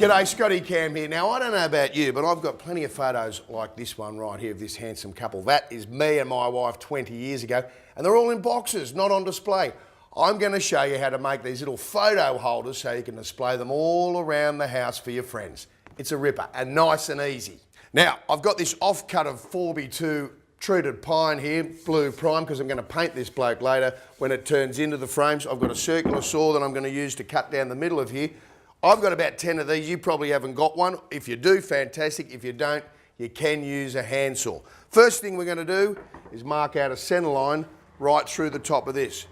G'day, Scotty Cam here. Now, I don't know about you, but I've got plenty of photos like this one right here of this handsome couple. That is me and my wife 20 years ago, and they're all in boxes, not on display. I'm going to show you how to make these little photo holders so you can display them all around the house for your friends. It's a ripper, and nice and easy. Now, I've got this offcut of 4x2 treated pine here, blue prime, because I'm going to paint this bloke later when it turns into the frames. I've got a circular saw that I'm going to use to cut down the middle of here. I've got about 10 of these. You probably haven't got one. If you do, fantastic. If you don't, you can use a handsaw. First thing we're going to do is mark out a centre line right through the top of this.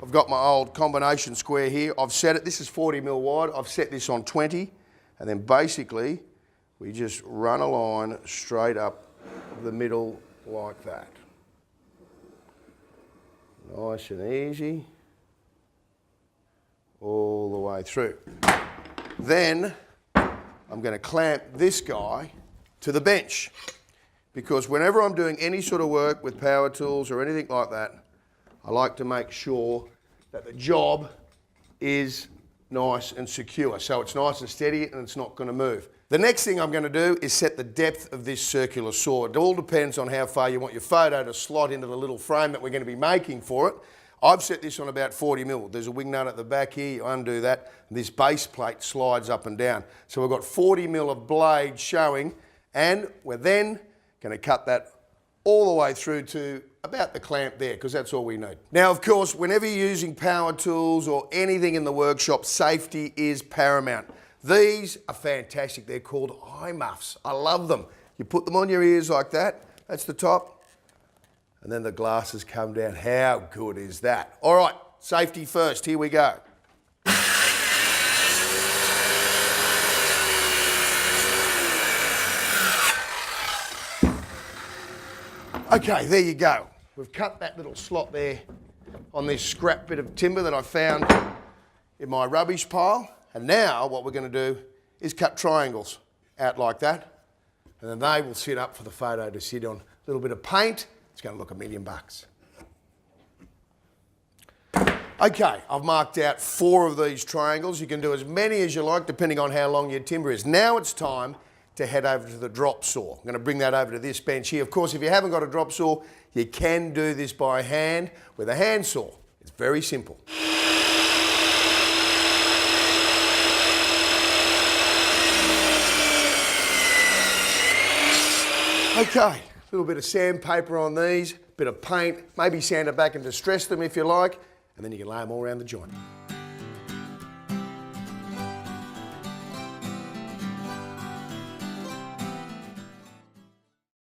I've got my old combination square here. I've set it, this is 40mm wide. I've set this on 20, and then basically we just run a line straight up the middle like that. Nice and easy, all the way through. Then I'm going to clamp this guy to the bench, because whenever I'm doing any sort of work with power tools or anything like that, I like to make sure that the job is nice and secure, so it's nice and steady and it's not going to move. The next thing I'm going to do is set the depth of this circular saw. It all depends on how far you want your photo to slot into the little frame that we're going to be making for it. I've set this on about 40mm. There's a wing nut at the back here, you undo that, and this base plate slides up and down. So we've got 40mm of blade showing, and we're then going to cut that all the way through to about the clamp there, because that's all we need. Now, of course, whenever you're using power tools or anything in the workshop, safety is paramount. These are fantastic. They're called eye muffs. I love them. You put them on your ears like that. That's the top. And then the glasses come down. How good is that? All right, safety first. Here we go. Okay, there you go. We've cut that little slot there on this scrap bit of timber that I found in my rubbish pile. And now what we're going to do is cut triangles out like that. And then they will sit up for the photo to sit on. A little bit of paint. It's going to look $1 million. Okay, I've marked out 4 of these triangles. You can do as many as you like depending on how long your timber is. Now it's time to head over to the drop saw. I'm going to bring that over to this bench here. Of course, if you haven't got a drop saw, you can do this by hand with a handsaw. It's very simple. Okay. A little bit of sandpaper on these, bit of paint, maybe sand it back and distress them if you like, and then you can lay them all around the joint.